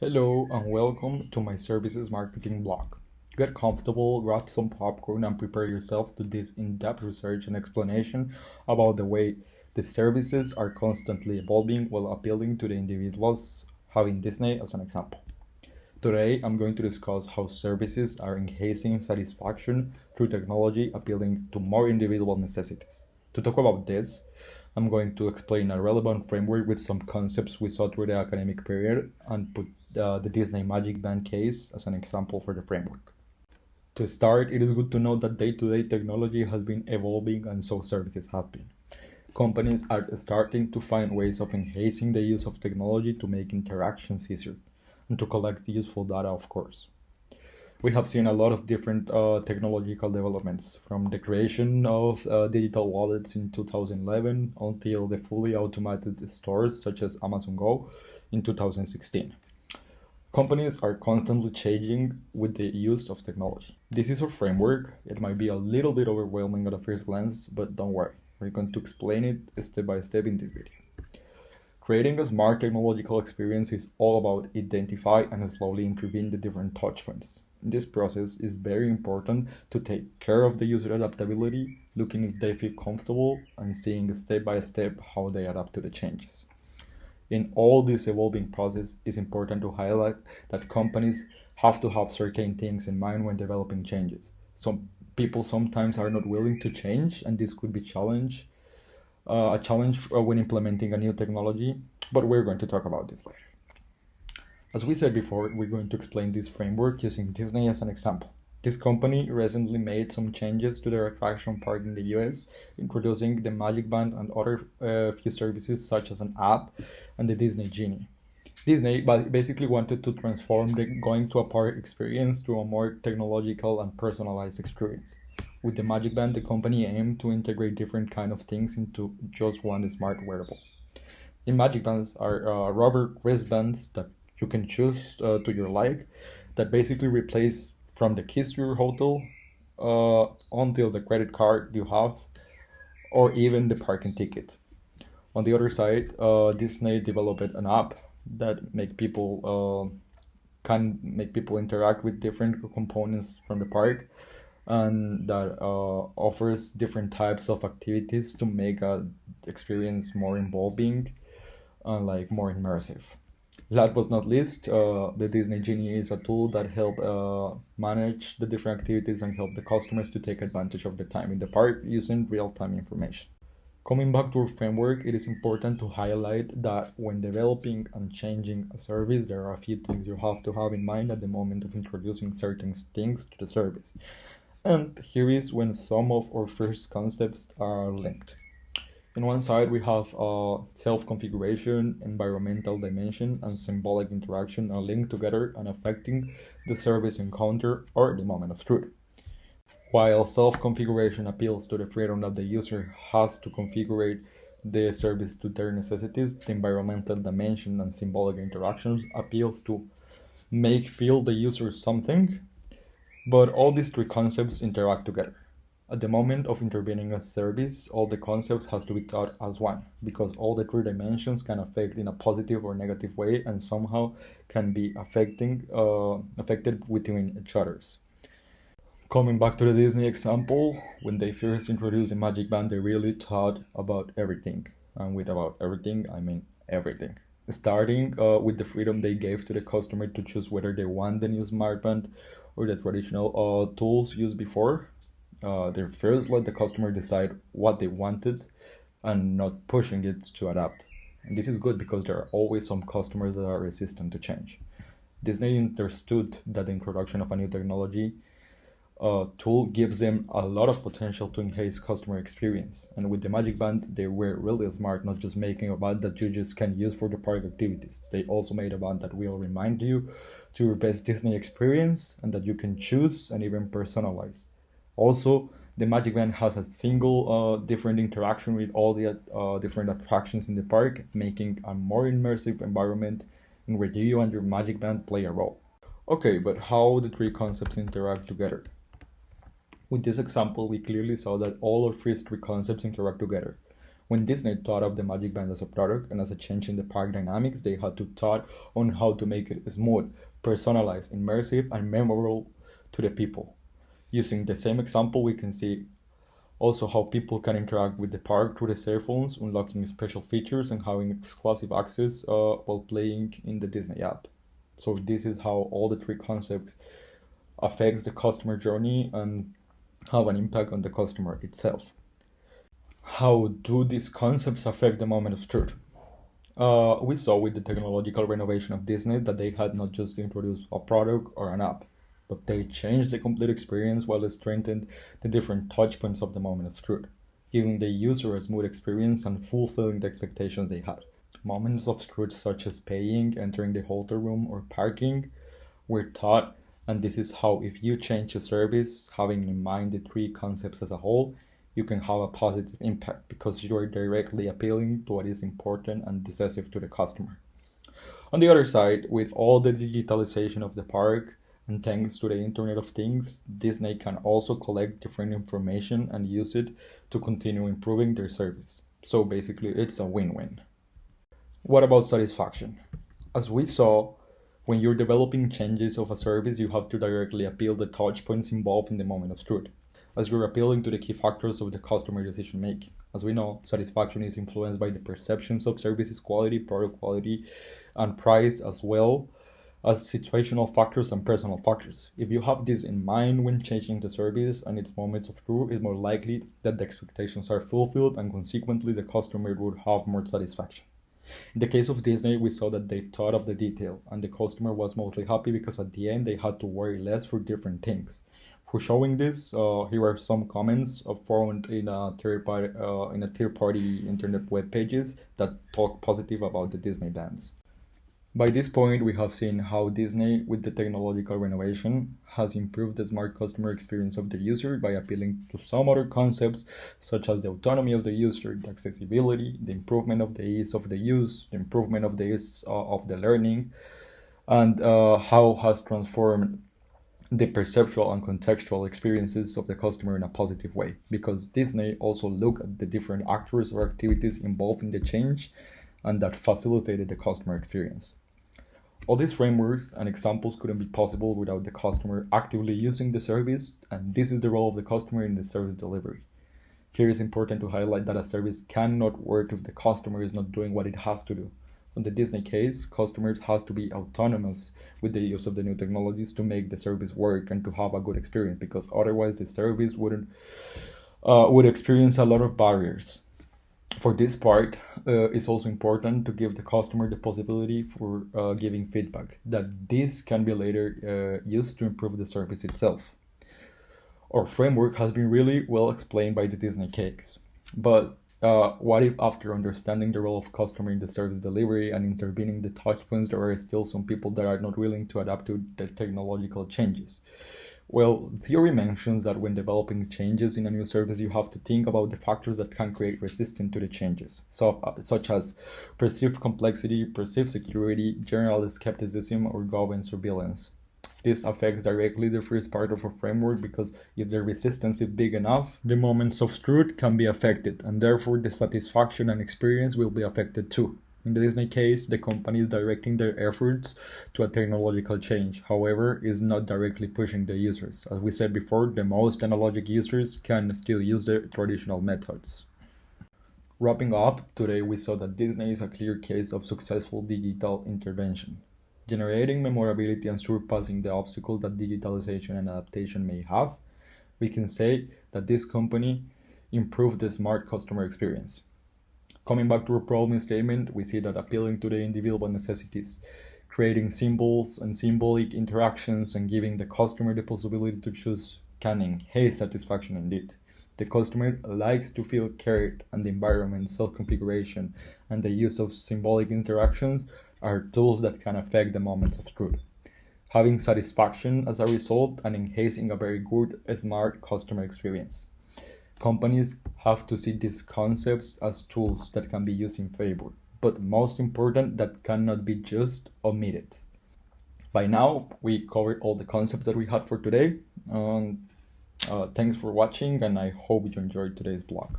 Hello and welcome to my services marketing blog. Get comfortable, grab some popcorn, and prepare yourself to this in-depth research and explanation about the way the services are constantly evolving while appealing to the individuals, having Disney as an example. Today, I'm going to discuss how services are enhancing satisfaction through technology, appealing to more individual necessities. To talk about this, I'm going to explain a relevant framework with some concepts we saw through the academic period and put the Disney Magic Band case as an example for the framework. To start, it is good to know that day-to-day technology has been evolving and so services have been. Companies are starting to find ways of enhancing the use of technology to make interactions easier and to collect useful data, of course. We have seen a lot of different technological developments, from the creation of digital wallets in 2011 until the fully automated stores such as Amazon Go in 2016. Companies are constantly changing with the use of technology. This is our framework. It might be a little bit overwhelming at a first glance, but don't worry. We're going to explain it step by step in this video. Creating a smart technological experience is all about identify and slowly intervene the different touchpoints. In this process, it's very important to take care of the user adaptability, looking if they feel comfortable, and seeing step by step how they adapt to the changes. In all this evolving process, it's important to highlight that companies have to have certain things in mind when developing changes. Some people sometimes are not willing to change, and this could be a challenge when implementing a new technology, but we're going to talk about this later. As we said before, we're going to explain this framework using Disney as an example. This company recently made some changes to their attraction park in the US, introducing the Magic Band and other few services such as an app and the Disney Genie. Disney basically wanted to transform the going to a park experience to a more technological and personalized experience. With the Magic Band, the company aimed to integrate different kind of things into just one smart wearable. The Magic Bands are rubber wristbands that you can choose to your like, that basically replace from the keys to your hotel until the credit card you have, or even the parking ticket. On the other side, Disney developed an app that can make people interact with different components from the park, and that offers different types of activities to make a experience more involving and more immersive. Last but not least, the Disney Genie is a tool that help manage the different activities and help the customers to take advantage of the time in the park using real-time information. Coming back to our framework, it is important to highlight that when developing and changing a service, there are a few things you have to have in mind at the moment of introducing certain things to the service. And here is when some of our first concepts are linked. On one side, we have self-configuration, environmental dimension, and symbolic interaction are linked together and affecting the service encounter or the moment of truth. While self-configuration appeals to the freedom that the user has to configure the service to their necessities, the environmental dimension and symbolic interactions appeals to make feel the user something, but all these three concepts interact together. At the moment of intervening a service, all the concepts has to be taught as one, because all the three dimensions can affect in a positive or negative way and somehow can be affected within each others. Coming back to the Disney example, when they first introduced the Magic Band, they really thought about everything. And with about everything, I mean everything. Starting with the freedom they gave to the customer to choose whether they want the new smart band or the traditional tools used before. They first let the customer decide what they wanted and not pushing it to adapt. And this is good because there are always some customers that are resistant to change. Disney understood that the introduction of a new technology tool gives them a lot of potential to enhance customer experience. And with the Magic Band, they were really smart, not just making a band that you just can use for the park activities. They also made a band that will remind you to your best Disney experience and that you can choose and even personalize. Also, the Magic Band has a single different interaction with all the different attractions in the park, making a more immersive environment in where you and your Magic Band play a role. Okay, but how the three concepts interact together? With this example, we clearly saw that all of these three concepts interact together. When Disney thought of the Magic Band as a product and as a change in the park dynamics, they had to thought on how to make it smooth, personalized, immersive, and memorable to the people. Using the same example, we can see also how people can interact with the park through the cell phones, unlocking special features and having exclusive access while playing in the Disney app. So this is how all the three concepts affects the customer journey and have an impact on the customer itself. How do these concepts affect the moment of truth? We saw with the technological renovation of Disney that they had not just introduced a product or an app, but they changed the complete experience while they strengthened the different touch points of the moment of truth, giving the user a smooth experience and fulfilling the expectations they had. Moments of truth such as paying, entering the hotel room, or parking were taught, and this is how if you change the service, having in mind the three concepts as a whole, you can have a positive impact because you are directly appealing to what is important and decisive to the customer. On the other side, with all the digitalization of the park, and thanks to the Internet of Things, Disney can also collect different information and use it to continue improving their service. So basically, it's a win-win. What about satisfaction? As we saw, when you're developing changes of a service, you have to directly appeal the touch points involved in the moment of truth, as you're appealing to the key factors of the customer decision making. As we know, satisfaction is influenced by the perceptions of services quality, product quality, and price, as well as situational factors and personal factors. If you have this in mind when changing the service and its moments of truth, it's more likely that the expectations are fulfilled and consequently the customer would have more satisfaction. In the case of Disney, we saw that they thought of the detail and the customer was mostly happy because at the end they had to worry less for different things. For showing this, here are some comments found in a third-party internet web pages that talk positive about the Disney bands. By this point, we have seen how Disney, with the technological renovation, has improved the smart customer experience of the user by appealing to some other concepts such as the autonomy of the user, the accessibility, the improvement of the ease of the use, the improvement of the ease of the learning, and how has transformed the perceptual and contextual experiences of the customer in a positive way, because Disney also looked at the different actors or activities involved in the change and that facilitated the customer experience. All these frameworks and examples couldn't be possible without the customer actively using the service, and this is the role of the customer in the service delivery. Here it's important to highlight that a service cannot work if the customer is not doing what it has to do. In the Disney case, customers has to be autonomous with the use of the new technologies to make the service work and to have a good experience, because otherwise the service would experience a lot of barriers. For this part, it's also important to give the customer the possibility for giving feedback, that this can be later used to improve the service itself. Our framework has been really well explained by the Disney case, but what if after understanding the role of customer in the service delivery and intervening the touch points, there are still some people that are not willing to adapt to the technological changes? Well, theory mentions that when developing changes in a new service, you have to think about the factors that can create resistance to the changes, such as perceived complexity, perceived security, general skepticism, or government surveillance. This affects directly the first part of a framework because if the resistance is big enough, the moments of truth can be affected, and therefore the satisfaction and experience will be affected too. In the Disney case, the company is directing their efforts to a technological change, however, is not directly pushing the users. As we said before, the most analogic users can still use the traditional methods. Wrapping up, today we saw that Disney is a clear case of successful digital intervention, generating memorability and surpassing the obstacles that digitalization and adaptation may have. We can say that this company improved the smart customer experience. Coming back to our problem statement, we see that appealing to the individual necessities, creating symbols and symbolic interactions, and giving the customer the possibility to choose can enhance satisfaction indeed. The customer likes to feel cared, and the environment, self-configuration, and the use of symbolic interactions are tools that can affect the moments of truth, having satisfaction as a result and enhancing a very good, smart customer experience. Companies have to see these concepts as tools that can be used in favor, but most important, that cannot be just omitted. By now, we covered all the concepts that we had for today. Thanks for watching, and I hope you enjoyed today's blog.